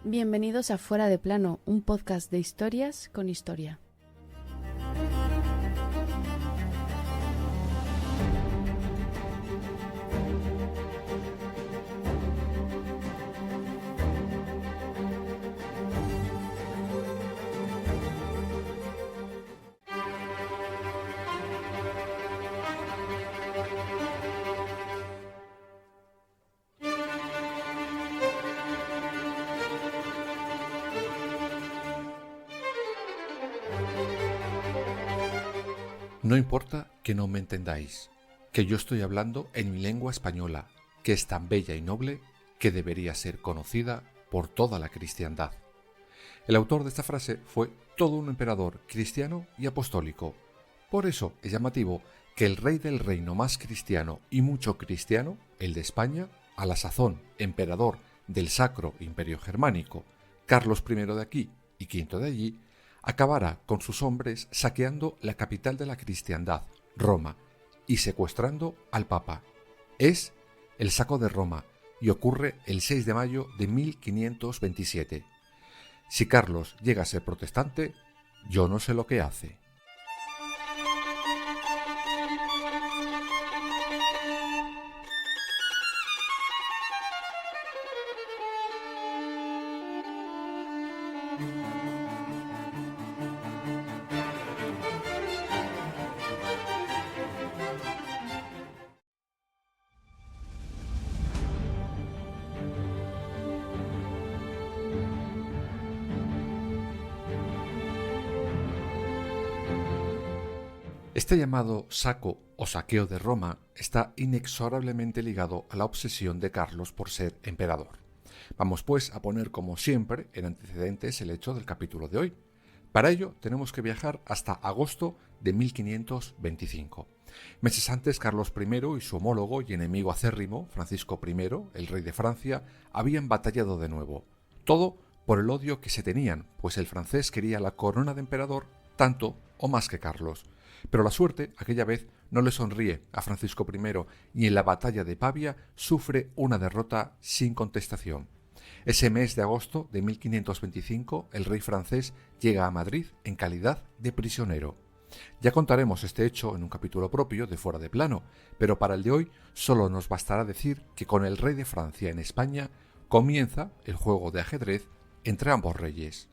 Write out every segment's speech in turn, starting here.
Bienvenidos a Fuera de Plano, un podcast de historias con historia. No importa que no me entendáis, que yo estoy hablando en mi lengua española, que es tan bella y noble que debería ser conocida por toda la cristiandad. El autor de esta frase fue todo un emperador cristiano y apostólico. Por eso es llamativo que el rey del reino más cristiano y mucho cristiano, el de España, a la sazón emperador del Sacro Imperio Germánico, Carlos I de aquí y V de allí, acabará con sus hombres saqueando la capital de la cristiandad, Roma, y secuestrando al Papa. Es el saco de Roma y ocurre el 6 de mayo de 1527. Si Carlos llega a ser protestante, yo no sé lo que hace. Este llamado saco o saqueo de Roma está inexorablemente ligado a la obsesión de Carlos por ser emperador. Vamos pues a poner como siempre en antecedentes el hecho del capítulo de hoy. Para ello tenemos que viajar hasta agosto de 1525. Meses antes, Carlos I y su homólogo y enemigo acérrimo, Francisco I, el rey de Francia, habían batallado de nuevo. Todo por el odio que se tenían, pues el francés quería la corona de emperador tanto o más que Carlos. Pero la suerte, aquella vez, no le sonríe a Francisco I y en la batalla de Pavia sufre una derrota sin contestación. Ese mes de agosto de 1525, el rey francés llega a Madrid en calidad de prisionero. Ya contaremos este hecho en un capítulo propio de Fuera de Plano, pero para el de hoy solo nos bastará decir que con el rey de Francia en España comienza el juego de ajedrez entre ambos reyes.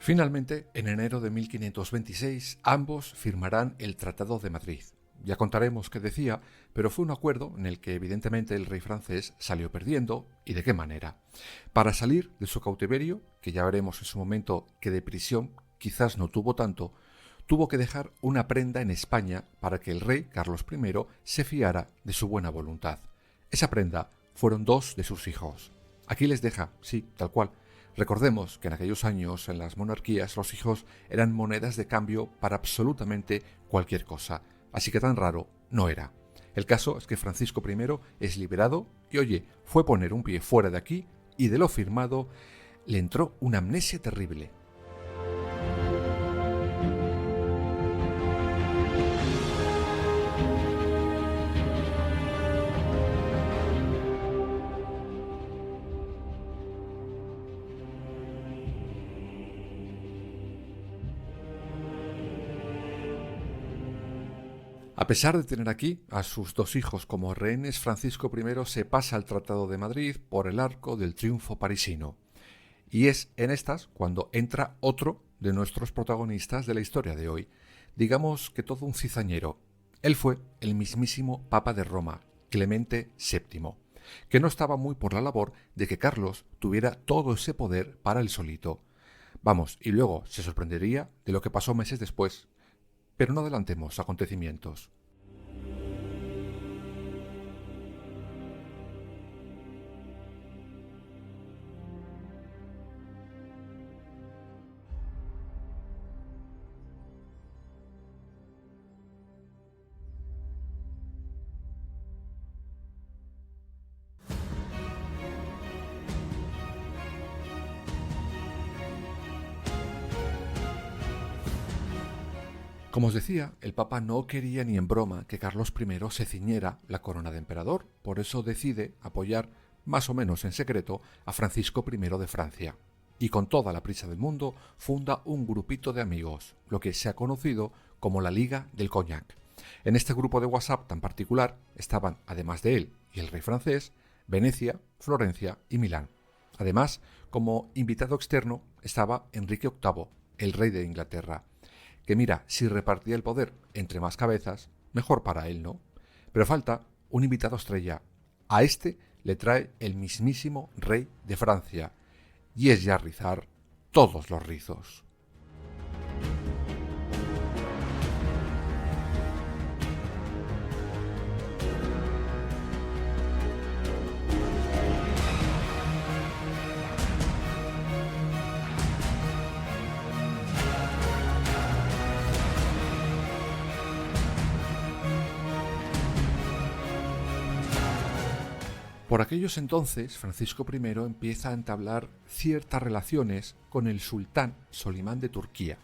Finalmente, en enero de 1526, ambos firmarán el Tratado de Madrid. Ya contaremos qué decía, pero fue un acuerdo en el que evidentemente el rey francés salió perdiendo, y de qué manera. Para salir de su cautiverio, que ya veremos en su momento que de prisión quizás no tuvo tanto, tuvo que dejar una prenda en España para que el rey Carlos I se fiara de su buena voluntad. Esa prenda fueron dos de sus hijos. Aquí les deja, sí, tal cual. Recordemos que en aquellos años, en las monarquías, los hijos eran monedas de cambio para absolutamente cualquier cosa, así que tan raro no era. El caso es que Francisco I es liberado y, oye, fue poner un pie fuera de aquí y de lo firmado le entró una amnesia terrible. A pesar de tener aquí a sus dos hijos como rehenes, Francisco I se pasa al Tratado de Madrid por el arco del triunfo parisino. Y es en estas cuando entra otro de nuestros protagonistas de la historia de hoy. Digamos que todo un cizañero. Él fue el mismísimo Papa de Roma, Clemente VII, que no estaba muy por la labor de que Carlos tuviera todo ese poder para él solito. Vamos, y luego se sorprendería de lo que pasó meses después. Pero no adelantemos acontecimientos. Como os decía, el Papa no quería ni en broma que Carlos I se ciñera la corona de emperador, por eso decide apoyar, más o menos en secreto, a Francisco I de Francia. Y con toda la prisa del mundo funda un grupito de amigos, lo que se ha conocido como la Liga del Cognac. En este grupo de WhatsApp tan particular estaban, además de él y el rey francés, Venecia, Florencia y Milán. Además, como invitado externo estaba Enrique VIII, el rey de Inglaterra, que mira, si repartía el poder entre más cabezas, mejor para él, ¿no? Pero falta un invitado estrella. A este le trae el mismísimo rey de Francia, y es ya rizar todos los rizos. Por aquellos entonces, Francisco I empieza a entablar ciertas relaciones con el sultán Solimán de Turquía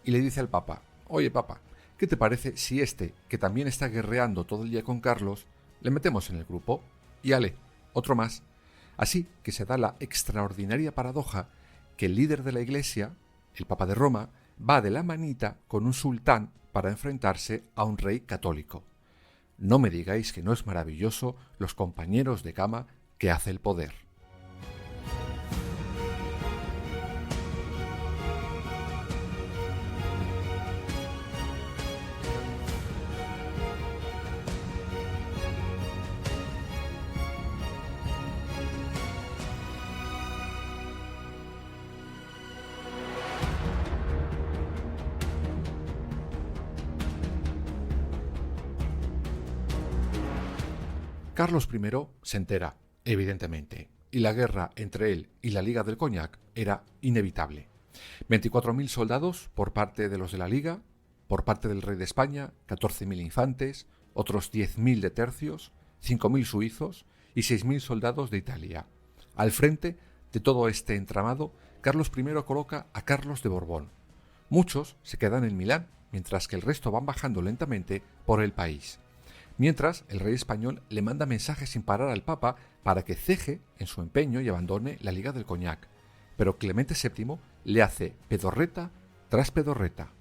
y le dice al Papa: «Oye, Papa, ¿qué te parece si este, que también está guerreando todo el día con Carlos, le metemos en el grupo? Y ale, otro más». Así que se da la extraordinaria paradoja que el líder de la Iglesia, el Papa de Roma, va de la manita con un sultán para enfrentarse a un rey católico. No me digáis que no es maravilloso los compañeros de cama que hace el poder. Carlos I se entera, evidentemente, y la guerra entre él y la Liga del Cognac era inevitable. 24.000 soldados por parte de los de la Liga, por parte del rey de España, 14.000 infantes, otros 10.000 de tercios, 5.000 suizos y 6.000 soldados de Italia. Al frente de todo este entramado, Carlos I coloca a Carlos de Borbón. Muchos se quedan en Milán, mientras que el resto van bajando lentamente por el país. Mientras, el rey español le manda mensajes sin parar al Papa para que ceje en su empeño y abandone la Liga del Cognac. Pero Clemente VII le hace pedorreta tras pedorreta.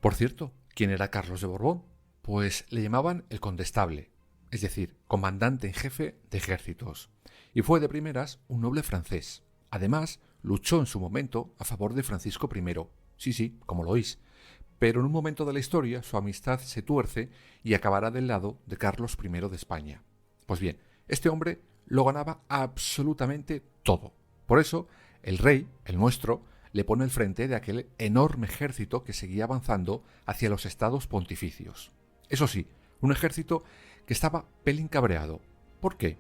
Por cierto, ¿quién era Carlos de Borbón? Pues le llamaban el condestable, es decir, comandante en jefe de ejércitos, y fue de primeras un noble francés. Además, luchó en su momento a favor de Francisco I. Sí, como lo oís. Pero en un momento de la historia su amistad se tuerce y acabará del lado de Carlos I de España. Pues bien, este hombre lo ganaba absolutamente todo. Por eso, el rey, el nuestro, le pone al frente de aquel enorme ejército que seguía avanzando hacia los estados pontificios. Eso sí, un ejército que estaba pelín cabreado. ¿Por qué?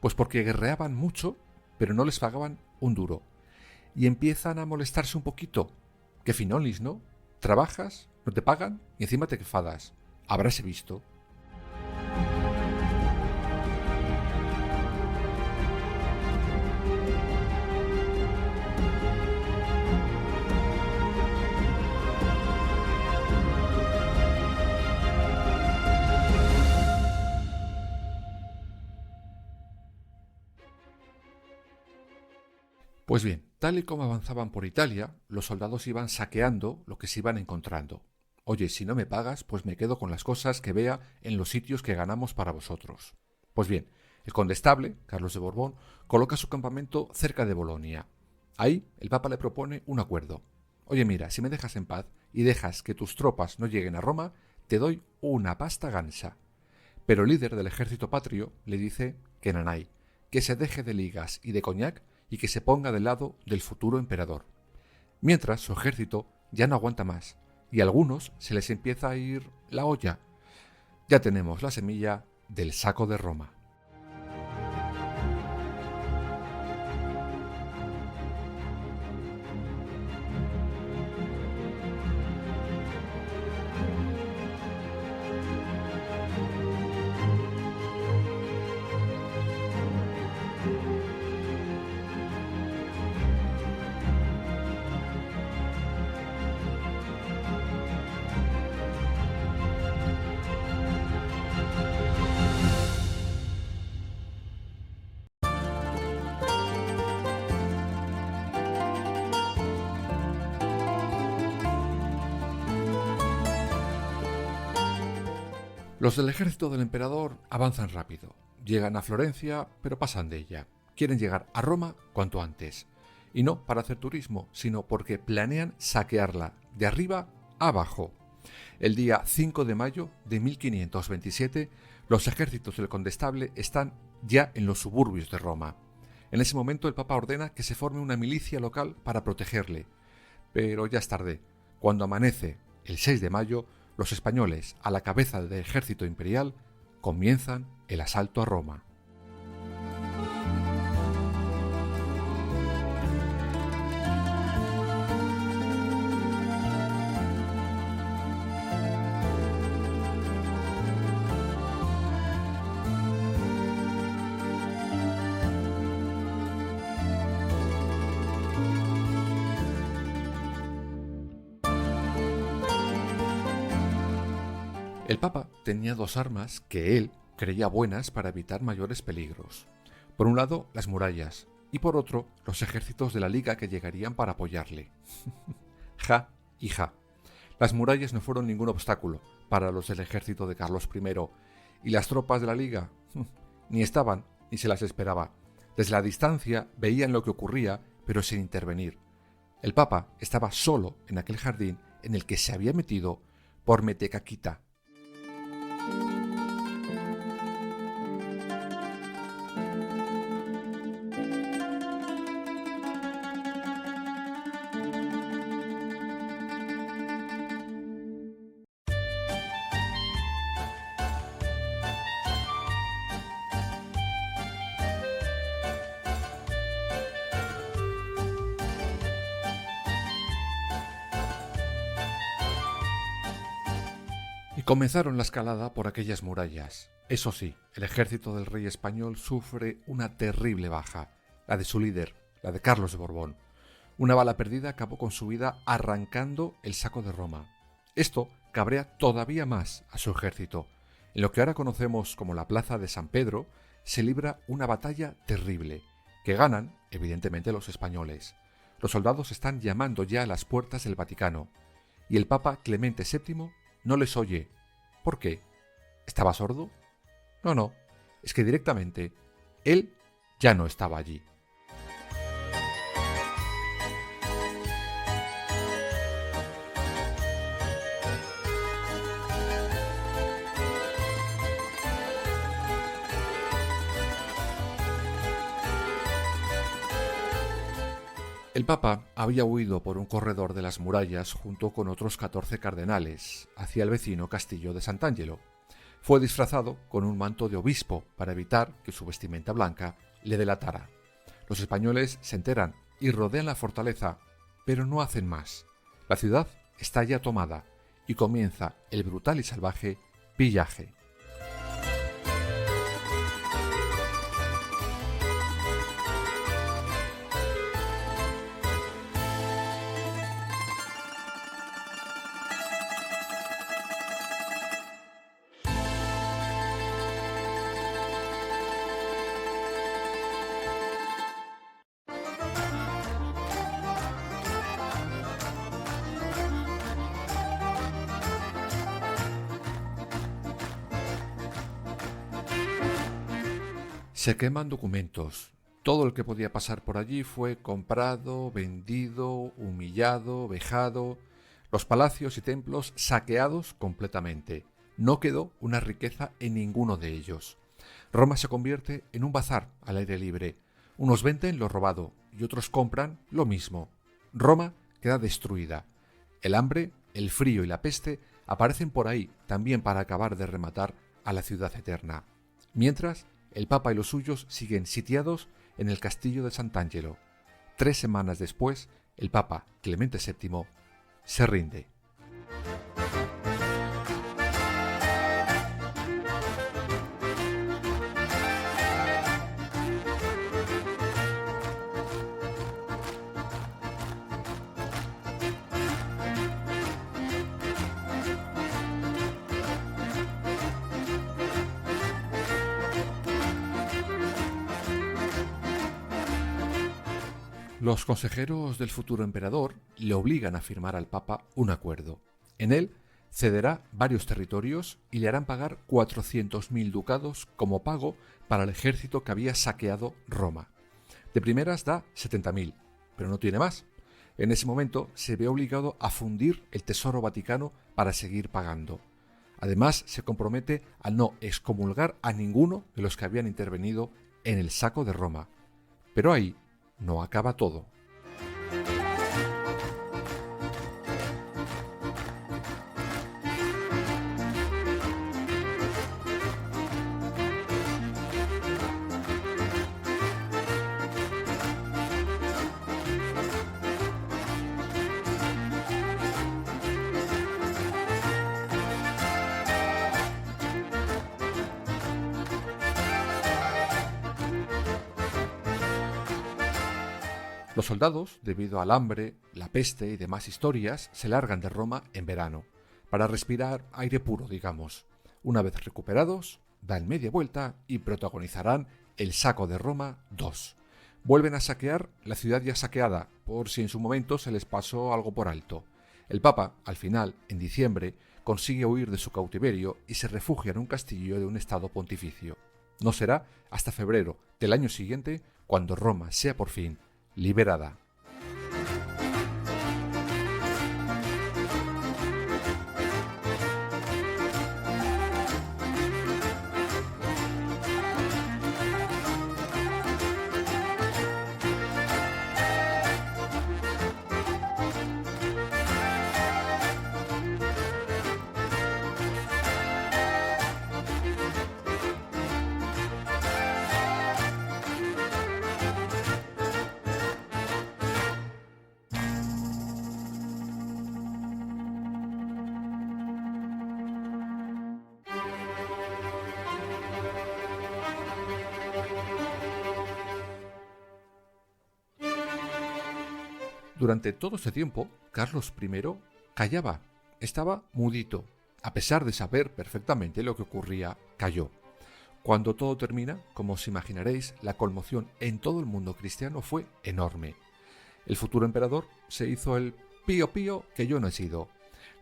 Pues porque guerreaban mucho, pero no les pagaban un duro. Y empiezan a molestarse un poquito. ¡Qué finolis!, ¿no? Trabajas, no te pagan y encima te enfadas. Habráse visto. Pues bien, tal y como avanzaban por Italia, los soldados iban saqueando lo que se iban encontrando. Oye, si no me pagas, pues me quedo con las cosas que vea en los sitios que ganamos para vosotros. Pues bien, el condestable, Carlos de Borbón, coloca su campamento cerca de Bolonia. Ahí el Papa le propone un acuerdo. Oye, mira, si me dejas en paz y dejas que tus tropas no lleguen a Roma, te doy una pasta gansa. Pero el líder del ejército patrio le dice que nanay, que se deje de ligas y de coñac y que se ponga del lado del futuro emperador. Mientras su ejército ya no aguanta más y a algunos se les empieza a ir la olla. Ya tenemos la semilla del saco de Roma. Los del ejército del emperador avanzan rápido. Llegan a Florencia, pero pasan de ella. Quieren llegar a Roma cuanto antes. Y no para hacer turismo, sino porque planean saquearla de arriba a abajo. El día 5 de mayo de 1527, los ejércitos del condestable están ya en los suburbios de Roma. En ese momento el Papa ordena que se forme una milicia local para protegerle. Pero ya es tarde. Cuando amanece el 6 de mayo, los españoles, a la cabeza del ejército imperial, comienzan el asalto a Roma. El Papa tenía dos armas que él creía buenas para evitar mayores peligros. Por un lado, las murallas, y por otro, los ejércitos de la Liga que llegarían para apoyarle. Ja y ja. Las murallas no fueron ningún obstáculo para los del ejército de Carlos I, y las tropas de la Liga ni estaban ni se las esperaba. Desde la distancia veían lo que ocurría, pero sin intervenir. El Papa estaba solo en aquel jardín en el que se había metido por Metecaquita. Y comenzaron la escalada por aquellas murallas. Eso sí, el ejército del rey español sufre una terrible baja, la de su líder, la de Carlos de Borbón. Una bala perdida acabó con su vida arrancando el saco de Roma. Esto cabrea todavía más a su ejército. En lo que ahora conocemos como la plaza de San Pedro, se libra una batalla terrible, que ganan, evidentemente, los españoles. Los soldados están llamando ya a las puertas del Vaticano, y el Papa Clemente VII no les oye. ¿Por qué? ¿Estaba sordo? No, es que directamente él ya no estaba allí. El Papa había huido por un corredor de las murallas junto con otros 14 cardenales hacia el vecino castillo de Sant'Angelo. Fue disfrazado con un manto de obispo para evitar que su vestimenta blanca le delatara. Los españoles se enteran y rodean la fortaleza, pero no hacen más. La ciudad está ya tomada y comienza el brutal y salvaje pillaje. Se queman documentos, Todo el que podía pasar por allí fue comprado, vendido, humillado, vejado, los palacios y templos saqueados completamente. No quedó una riqueza en ninguno de ellos. Roma se convierte en un bazar al aire libre. Unos venden lo robado y otros compran lo mismo. Roma queda destruida. El hambre, el frío y la peste aparecen por ahí también para acabar de rematar a la ciudad eterna. Mientras, el Papa y los suyos siguen sitiados en el castillo de Sant'Angelo. 3 semanas después, el Papa Clemente VII se rinde. Los consejeros del futuro emperador le obligan a firmar al Papa un acuerdo. En él cederá varios territorios y le harán pagar 400.000 ducados como pago para el ejército que había saqueado Roma. De primeras da 70.000, pero no tiene más. En ese momento se ve obligado a fundir el tesoro vaticano para seguir pagando. Además, se compromete a no excomulgar a ninguno de los que habían intervenido en el saco de Roma. Pero ahí no acaba todo. Los soldados, debido al hambre, la peste y demás historias, se largan de Roma en verano, para respirar aire puro, digamos. Una vez recuperados, dan media vuelta y protagonizarán el saco de Roma 2. Vuelven a saquear la ciudad ya saqueada, por si en su momento se les pasó algo por alto. El Papa, al final, en diciembre, consigue huir de su cautiverio y se refugia en un castillo de un estado pontificio. No será hasta febrero del año siguiente cuando Roma sea por fin liberada. Durante todo ese tiempo, Carlos I callaba, estaba mudito. A pesar de saber perfectamente lo que ocurría, calló. Cuando todo termina, como os imaginaréis, la conmoción en todo el mundo cristiano fue enorme. El futuro emperador se hizo el pío pío que yo no he sido.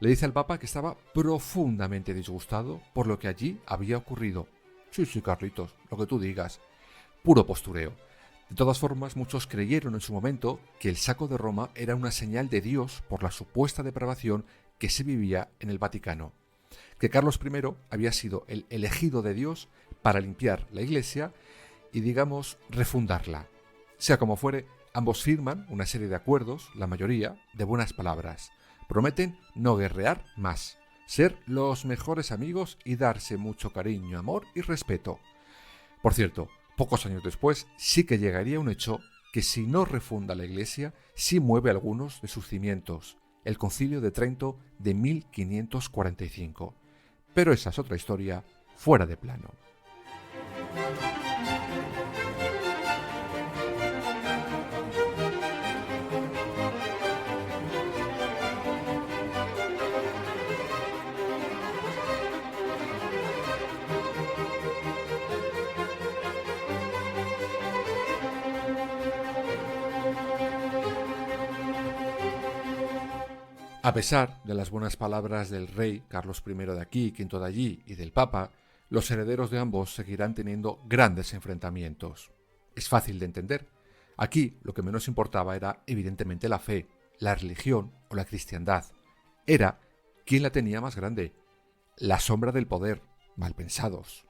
Le dice al Papa que estaba profundamente disgustado por lo que allí había ocurrido. Sí, Carlitos, lo que tú digas. Puro postureo. De todas formas, muchos creyeron en su momento que el saco de Roma era una señal de Dios por la supuesta depravación que se vivía en el Vaticano, que Carlos I había sido el elegido de Dios para limpiar la Iglesia y, digamos, refundarla. Sea como fuere, ambos firman una serie de acuerdos, la mayoría, de buenas palabras. Prometen no guerrear más, ser los mejores amigos y darse mucho cariño, amor y respeto. Por cierto, pocos años después sí que llegaría un hecho que, si no refunda la Iglesia, sí mueve algunos de sus cimientos, el Concilio de Trento de 1545. Pero esa es otra historia fuera de plano. A pesar de las buenas palabras del rey Carlos I de aquí, V de allí y del Papa, los herederos de ambos seguirán teniendo grandes enfrentamientos. es fácil de entender. Aquí lo que menos importaba era evidentemente la fe, la religión o la cristiandad. Era quién la tenía más grande. La sombra del poder, mal pensados.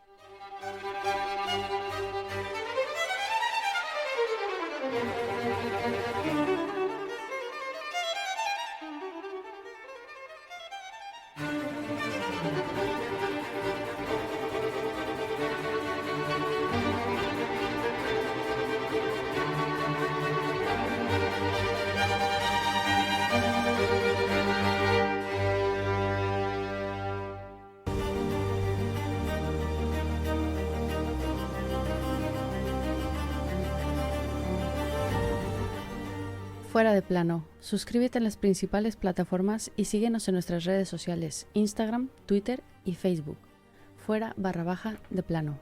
Fuera de plano. Suscríbete en las principales plataformas y síguenos en nuestras redes sociales, Instagram, Twitter y Facebook. Fuera _de plano.